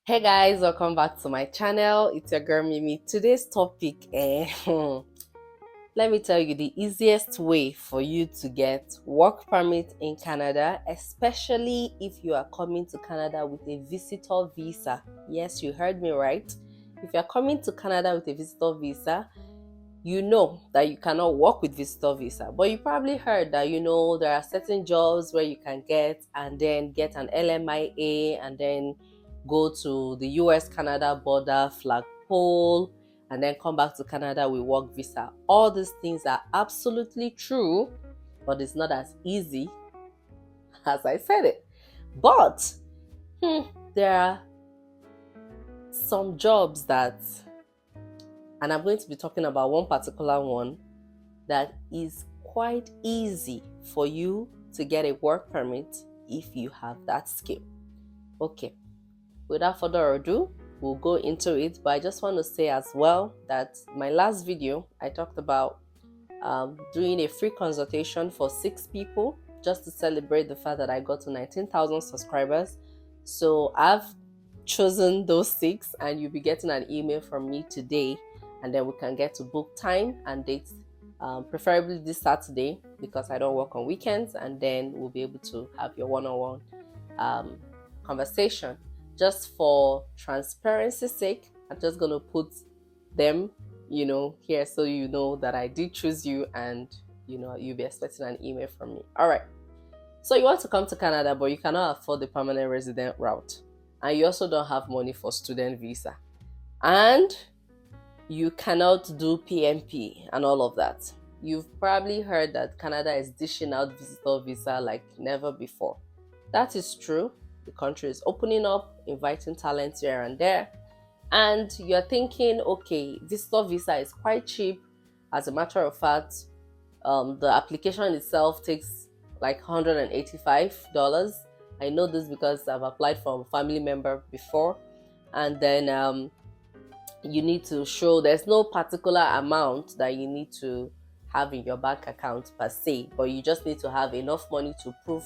Hey guys, welcome back to my channel. It's your girl Mimi. Today's topic, let me tell you the easiest way for you to get work permit in Canada, especially if you are coming to Canada with a visitor visa. Yes, you heard me right. If you're coming to Canada with a visitor visa, you know that you cannot work with visitor visa, but you probably heard that there are certain jobs where you can get and then get an LMIA and then go to the US Canada border flagpole and then come back to Canada with work visa. All these things are absolutely true, but it's not as easy as I said it. But there are some jobs that, and I'm going to be talking about one particular one that is quite easy for you to get a work permit if you have that skill. Okay, without further ado, we'll go into it, but I just want to say as well that my last video I talked about doing a free consultation for 6 people just to celebrate the fact that I got to 19,000 subscribers. So I've chosen those 6 and you'll be getting an email from me today, and then we can get to book time and dates, preferably this Saturday because I don't work on weekends, and then we'll be able to have your one-on-one conversation. Just for transparency's sake, I'm just going to put them here so you know that I did choose you, and you'll be expecting an email from me. All right, so you want to come to Canada but you cannot afford the permanent resident route, and you also don't have money for student visa, and you cannot do PMP and all of that. You've probably heard that Canada is dishing out visitor visa like never before. That is true. The country is opening up, inviting talents here and there, and you're thinking, okay, visitor visa is quite cheap. As a matter of fact, the application itself takes like $185. I know this because I've applied for a family member before, and then you need to show there's no particular amount that you need to have in your bank account per se, but you just need to have enough money to prove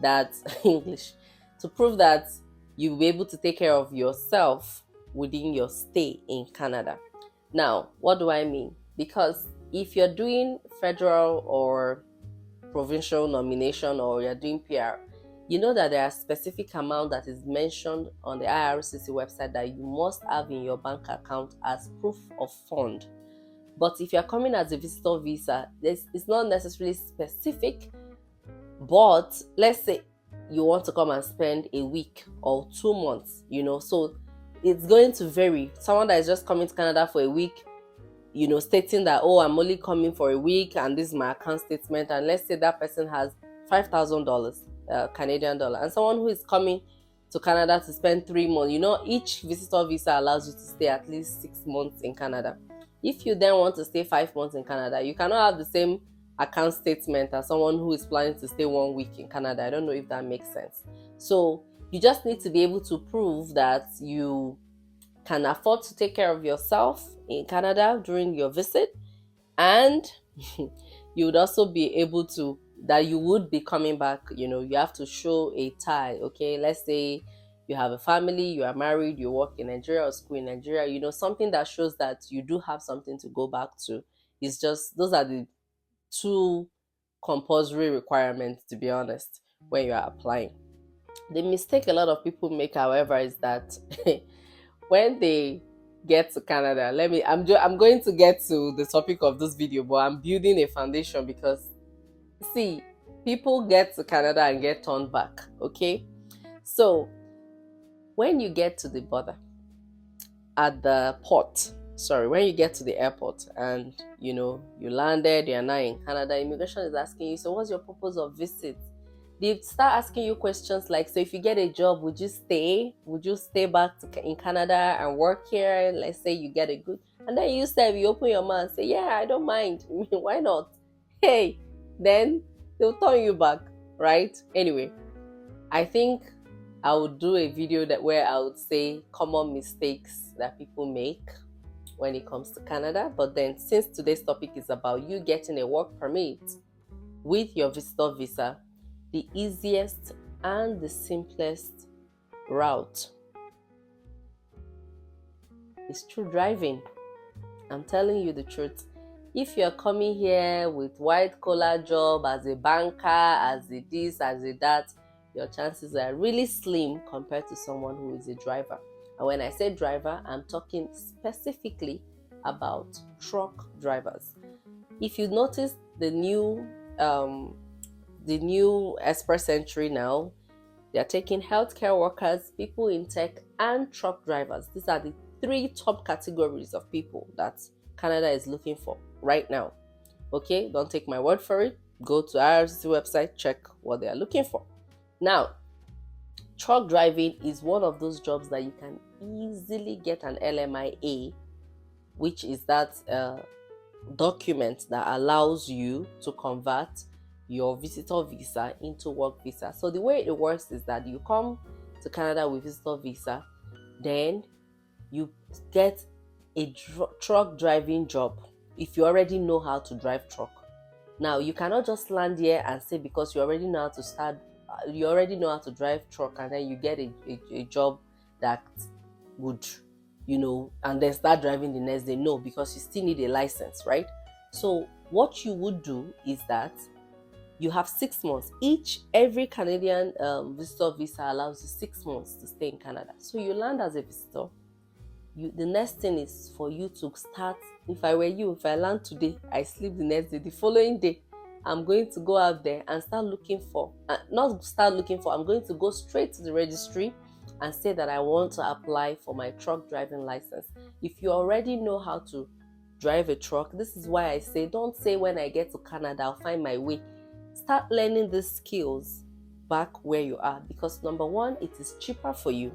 that English, to prove that you'll be able to take care of yourself within your stay in Canada. Now, what do I mean? Because if you're doing federal or provincial nomination, or you're doing PR, you know that there are specific amount that is mentioned on the IRCC website that you must have in your bank account as proof of fund. But if you're coming as a visitor visa, it's not necessarily specific, but let's say you want to come and spend a week or 2 months, so it's going to vary. Someone that is just coming to Canada for a week, stating that, oh, I'm only coming for a week and this is my account statement, and let's say that person has $5,000 Canadian dollar, and someone who is coming to Canada to spend 3 months, each visitor visa allows you to stay at least 6 months in Canada. If you then want to stay 5 months in Canada, you cannot have the same account statement as someone who is planning to stay 1 week in Canada. I don't know if that makes sense. So you just need to be able to prove that you can afford to take care of yourself in Canada during your visit, and you would also be able to, that you would be coming back. You have to show a tie. Okay, let's say you have a family, you are married, you work in Nigeria or school in Nigeria, something that shows that you do have something to go back to. It's just, those are the 2 compulsory requirements, to be honest, when you are applying. The mistake a lot of people make, however, is that when they get to Canada, I'm going to get to the topic of this video, but I'm building a foundation, because see, people get to Canada and get turned back. Okay, so when you get to the border, at the port, when you get to the airport and you landed, you're now in Canada, immigration is asking you, so what's your purpose of visit? They start asking you questions like, so if you get a job, would you stay back in Canada and work here? Let's say you get a good, and then you open your mouth and say, yeah, I don't mind. Why not? Hey, then they'll turn you back, right? Anyway, I think I would do a video where I would say common mistakes that people make when it comes to Canada. But then, since today's topic is about you getting a work permit with your visitor visa, the easiest and the simplest route is through driving. I'm telling you the truth. If you're coming here with white collar job as a banker, as a this, as a that, your chances are really slim compared to someone who is a driver. And when I say driver, I'm talking specifically about truck drivers. If you notice the new express entry now, they are taking healthcare workers, people in tech, and truck drivers. These are the 3 top categories of people that Canada is looking for right now. Okay, don't take my word for it. Go to IRCC website, check what they are looking for. Now, truck driving is one of those jobs that you can easily get an LMIA, which is that document that allows you to convert your visitor visa into work visa. So the way it works is that you come to Canada with visitor visa, then you get a truck driving job if you already know how to drive truck. Now, you cannot just land here and say because you already know how to drive truck, and then you get a job that would, and then start driving the next day. No, because you still need a license, right? So what you would do is that you have 6 months. Every Canadian visitor visa allows you 6 months to stay in Canada. So you land as a visitor. The next thing is for you to start. If I were you, if I land today, I sleep the next day. The following day, I'm going to go out there and I'm going to go straight to the registry and say that I want to apply for my truck driving license. If you already know how to drive a truck, this is why I say, don't say when I get to Canada, I'll find my way. Start learning these skills back where you are, because number one, it is cheaper for you.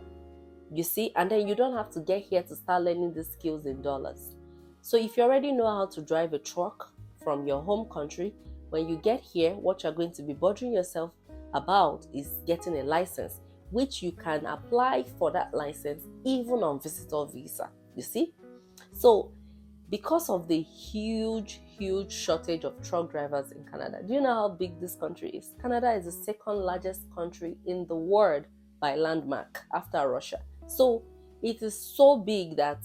You see, and then you don't have to get here to start learning these skills in dollars. So if you already know how to drive a truck from your home country, when you get here, what you're going to be bothering yourself about is getting a license, which you can apply for that license even on visitor visa. You see? So because of the huge shortage of truck drivers in Canada, do you know how big this country is? Canada is the second largest country in the world by landmark after Russia. So it is so big that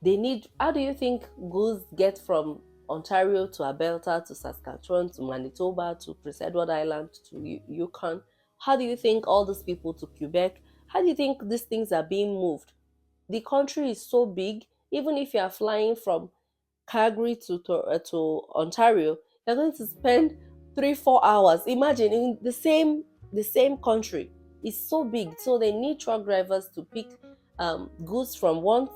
they need, how do you think goods get from Ontario to Alberta to Saskatchewan to Manitoba to Prince Edward Island to Yukon? How do you think all these people to Quebec? How do you think these things are being moved? The country is so big, even if you are flying from Calgary to Ontario, you're going to spend 3-4 hours. Imagine, in the same country. It's so big, so they need truck drivers to pick goods from one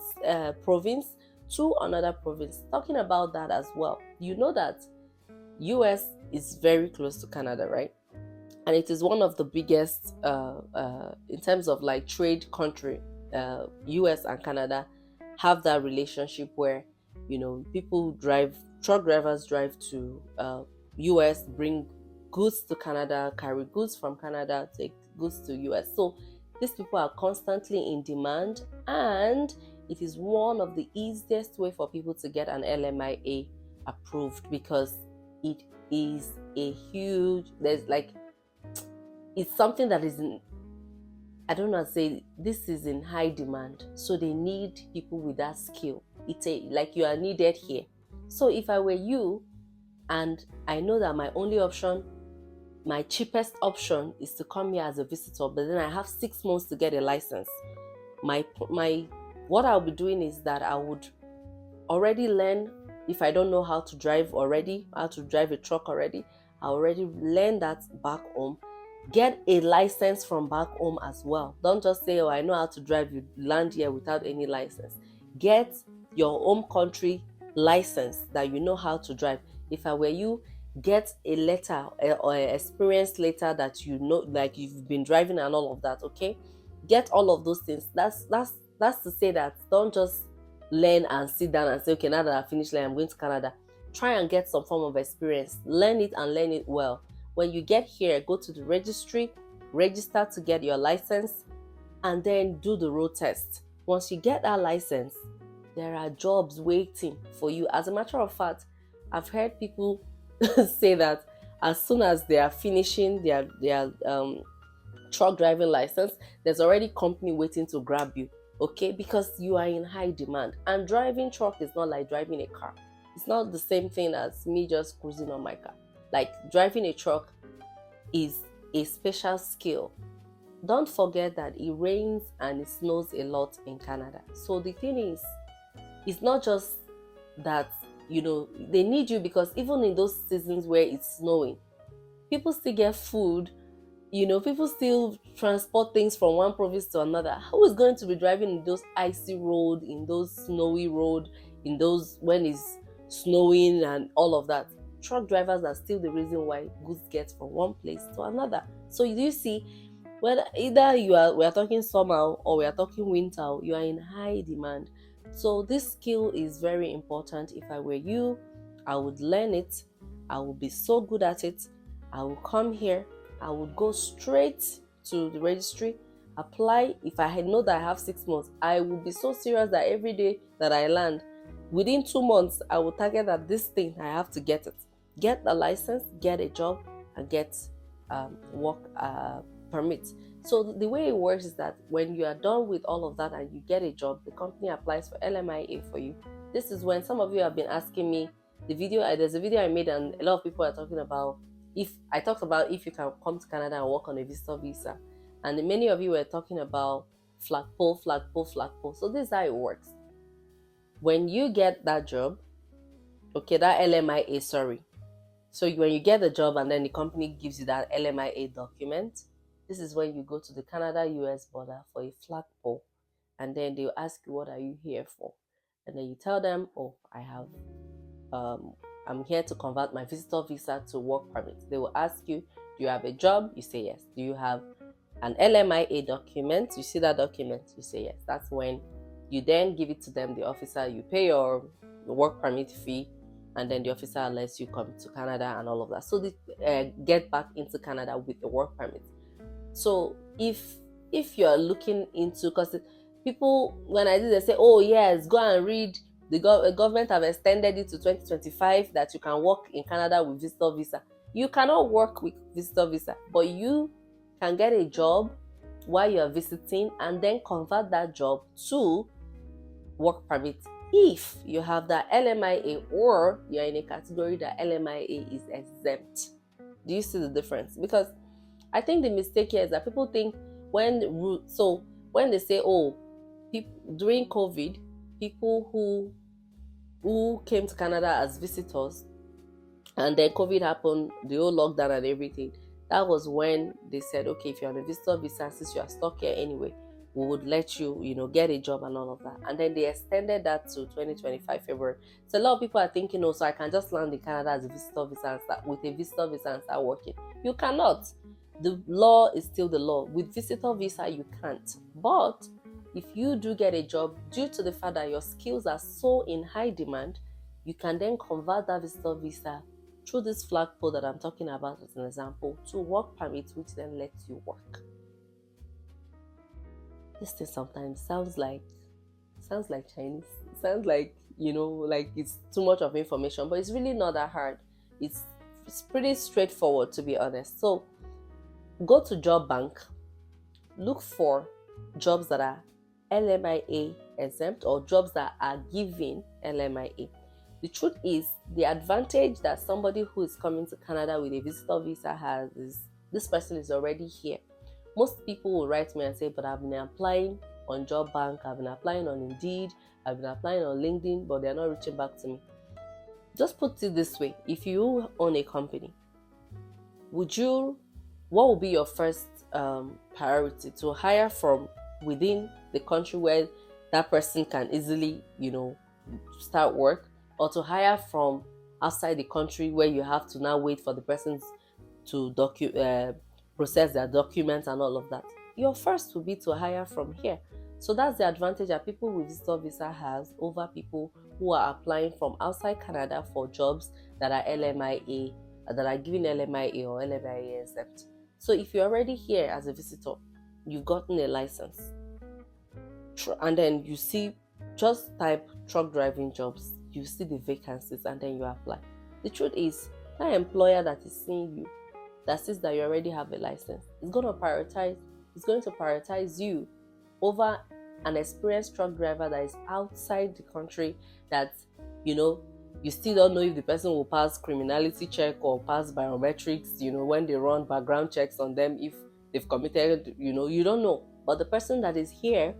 province to another province. Talking about that as well, you know that US is very close to Canada, right? And it is one of the biggest in terms of like trade country. US and Canada have that relationship where truck drivers drive to US, bring goods to Canada, carry goods from Canada, take goods to US. So these people are constantly in demand, and it is one of the easiest way for people to get an LMIA approved, because it is it's something that is this is in high demand. So they need people with that skill. Like you are needed here. So if I were you, and I know that my cheapest option is to come here as a visitor, but then I have 6 months to get a license. What I'll be doing is that I would already learn, if I don't know how to drive a truck already, I already learn that back home. Get a license from back home as well. Don't just say, I know how to drive, you land here without any license. Get your home country license that you know how to drive. If I were you, get a letter or an experience letter that you know, like you've been driving and all of that, okay? Get all of those things. That's to say that don't just learn and sit down and say, okay, now that I finished learning, I'm going to Canada. Try and get some form of experience. Learn it and learn it well. When you get here, go to the registry, register to get your license, and then do the road test. Once you get that license, there are jobs waiting for you. As a matter of fact, I've heard people say that as soon as they are finishing their truck driving license, there's already company waiting to grab you, okay, because you are in high demand. And driving truck is not like driving a car. It's not the same thing as me just cruising on my car. Like, driving a truck is a special skill. Don't forget that it rains and it snows a lot in Canada. So the thing is, it's not just that, they need you, because even in those seasons where it's snowing, people still get food. People still transport things from one province to another. Who is going to be driving in those icy road, in those snowy road, in those when it's snowing and all of that? Truck drivers are still the reason why goods get from one place to another. So you see, whether either we are talking summer or we are talking winter, you are in high demand. So this skill is very important. If I were you, I would learn it. I would be so good at it. I will come here. I would go straight to the registry, apply. If I know that I have 6 months, I will be so serious that every day that I land, within 2 months, I will target that this thing, I have to get it. Get the license, get a job, and get work permit. So the way it works is that when you are done with all of that and you get a job, the company applies for LMIA for you. This is when some of you have been asking me, there's a video I made and a lot of people are talking about, if you can come to Canada and work on a visitor visa. And many of you were talking about flagpole. So this is how it works. When you get that job, okay, that LMIA, sorry. So when you get the job and then the company gives you that LMIA document, this is when you go to the Canada-US border for a flagpole. And then they'll ask you, what are you here for? And then you tell them, I'm here to convert my visitor visa to work permit. They will ask you, do you have a job? You say yes. Do you have an LMIA document? You see that document, you say yes. That's when you then give it to them, the officer, you pay your work permit fee, and then the officer lets you come to Canada and all of that. So they get back into Canada with the work permit. So if you're looking into, because people, when I did, they say, oh yes, go and read, the government have extended it to 2025 that you can work in Canada with visitor visa. You cannot work with visitor visa, but you can get a job while you're visiting and then convert that job to work permit if you have that LMIA or you're in a category that LMIA is exempt. Do you see the difference? Because I think the mistake here is that people think when they say, during COVID, people who came to Canada as visitors and then COVID happened, the whole lockdown and everything, that was when they said, okay, if you're on a visitor visa, since you are stuck here anyway, we would let you, get a job and all of that. And then they extended that to 2025 February. So a lot of people are thinking, so I can just land in Canada as a visitor visa and start working. You cannot. The law is still the law. With visitor visa, you can't. But if you do get a job, due to the fact that your skills are so in high demand, you can then convert that visitor visa through this flagpole that I'm talking about as an example to work permit, which then lets you work. This thing sometimes sounds like Chinese. It sounds like, like it's too much of information, but it's really not that hard. It's pretty straightforward, to be honest. So go to Job Bank, look for jobs that are LMIA exempt or jobs that are giving LMIA. The truth is, the advantage that somebody who is coming to Canada with a visitor visa has is this person is already here. Most people will write me and say, but I've been applying on Job Bank, I've been applying on Indeed, I've been applying on LinkedIn, but they're not reaching back to me. Just put it this way, if you own a company, what would be your first priority? To hire from within the country where that person can easily, start work, or to hire from outside the country where you have to now wait for the person to process their documents and all of that? Your first will be to hire from here. So that's the advantage that people with visitor visa has over people who are applying from outside Canada for jobs that are LMIA, that are giving LMIA or LMIA exempt. So if you're already here as a visitor, you've gotten a license, and then you see, just type truck driving jobs, you see the vacancies, and then you apply. The truth is, that employer that is seeing you, that sees that you already have a license, It's going to prioritize you over an experienced truck driver that is outside the country, that you still don't know if the person will pass criminality check or pass biometrics, when they run background checks on them, if they've committed, you don't know. But the person that is here,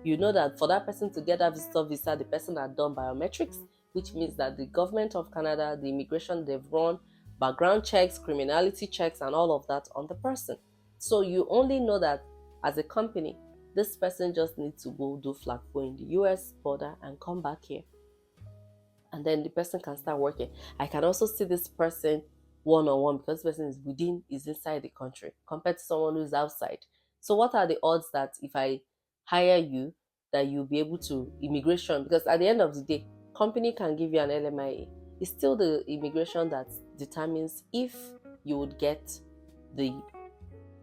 you know that for that person to get that visitor visa, the person had done biometrics, which means that the government of Canada, the immigration, they've run background checks, criminality checks, and all of that on the person. So you only know that as a company, this person just needs to go do flag four in the US border and come back here. And then the person can start working. I can also see this person one-on-one because this person is inside the country compared to someone who's outside. So what are the odds that if I hire you, that you'll be able to immigration? Because at the end of the day, company can give you an LMIA. It's still the immigration that determines if you would get the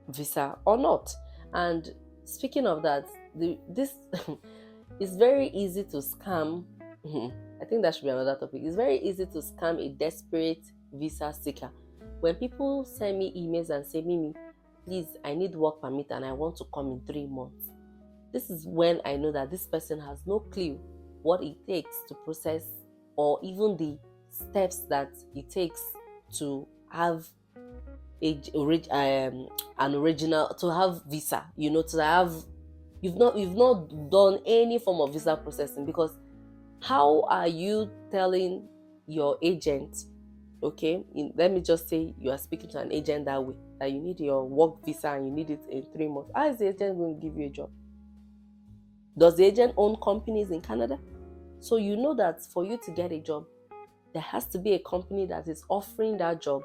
visa or not. And speaking of that, this is very easy to scam. I think that should be another topic. It's very easy to scam a desperate visa seeker. When people send me emails and say, Mimi, please, I need work permit and I want to come in 3 months. This is when I know that this person has no clue what it takes to process, or even the steps that it takes to have an original, to have visa, to have, you've not done any form of visa processing. Because how are you telling your agent, let me just say you are speaking to an agent that way, that you need your work visa and you need it in 3 months. How is the agent going to give you a job? Does the agent own companies in Canada? So you know that for you to get a job, there has to be a company that is offering that job.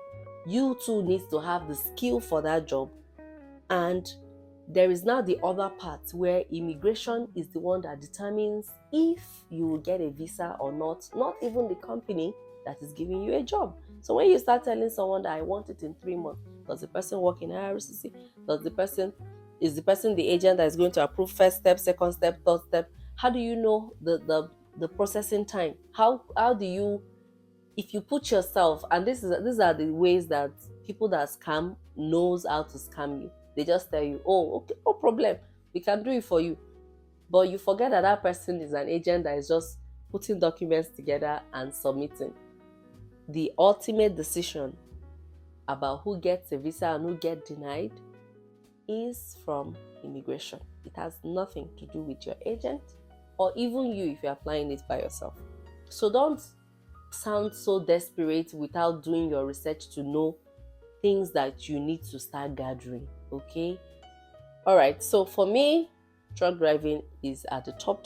You too need to have the skill for that job. And there is now the other part where immigration is the one that determines if you will get a visa or not even the company that is giving you a job. So when you start telling someone that I want it in 3 months, does the person work in IRCC? Is the person the agent that is going to approve first step, second step, third step? How do you know the processing time? How do you, if you put yourself, and these are the ways that people that scam knows how to scam you. They just tell you, oh, okay, no problem, we can do it for you. But you forget that that person is an agent that is just putting documents together and submitting. The ultimate decision about who gets a visa and who gets denied is from immigration. It has nothing to do with your agent or even you if you're applying it by yourself. So don't sound so desperate without doing your research to know things that you need to start gathering. Okay? Alright, so for me, truck driving is at the top.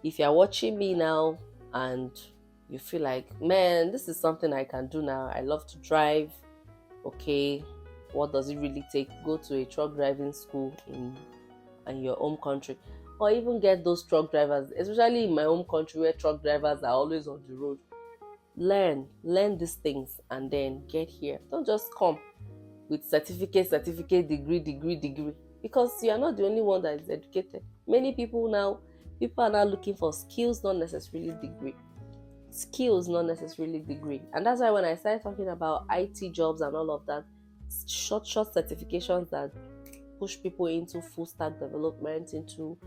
If you're watching me now and you feel like, man, this is something I can do now, I love to drive, okay, what does it really take? Go to a truck driving school in your home country, or even get those truck drivers, especially in my home country where truck drivers are always on the road. Learn these things and then get here. Don't just come with certificate, degree, because you are not the only one that is educated. Many people are now looking for skills, not necessarily degree. And that's why when I started talking about IT jobs and all of that, short certifications that push people into full stack development, into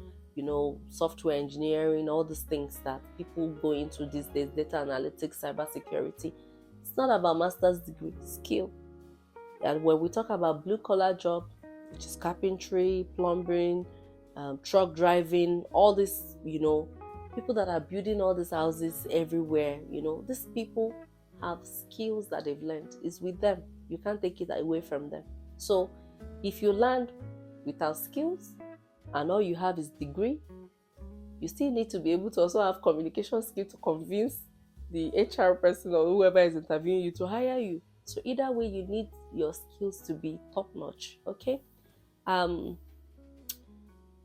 software engineering, all these things that people go into these days, data analytics, cybersecurity. It's not about master's degree, skill. And when we talk about blue collar job, which is carpentry, plumbing, truck driving, all this, people that are building all these houses everywhere, these people have skills that they've learned. It's with them. You can't take it away from them. So if you land without skills and all you have is degree, you still need to be able to also have communication skill to convince the HR person or whoever is interviewing you to hire you. So either way, you need your skills to be top notch. Okay.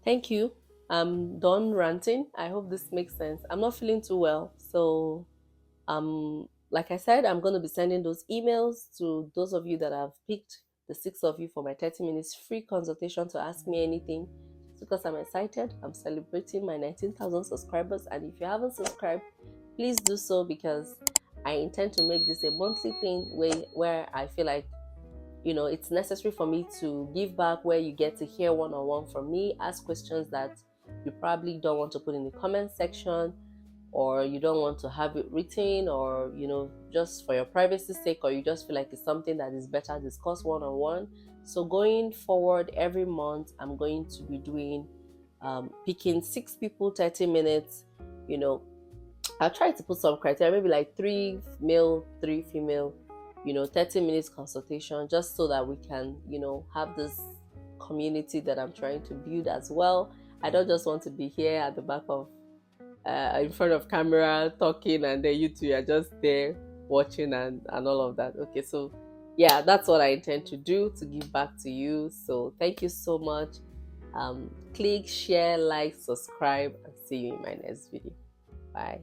Thank you. I'm done ranting. I hope this makes sense. I'm not feeling too well, so like I said, I'm going to be sending those emails to those of you that have picked the 6 of you for my 30 minutes free consultation to ask me anything. Because I'm excited. I'm celebrating my 19,000 subscribers, and if you haven't subscribed, please do so, because I intend to make this a monthly thing where I feel like it's necessary for me to give back, where you get to hear one-on-one from me, ask questions that you probably don't want to put in the comment section, or you don't want to have it written, or just for your privacy's sake, or you just feel like it's something that is better discussed one-on-one. So going forward, every month I'm going to be doing picking 6 people, 30 minutes. I'll try to put some criteria, maybe like 3 male, 3 female, 30 minutes consultation, just so that we can, have this community that I'm trying to build as well. I don't just want to be here at the back of, in front of camera talking, and then you two are just there watching and all of that. Okay, so yeah, that's what I intend to do, to give back to you. So thank you so much. Click, share, like, subscribe, and see you in my next video. Bye.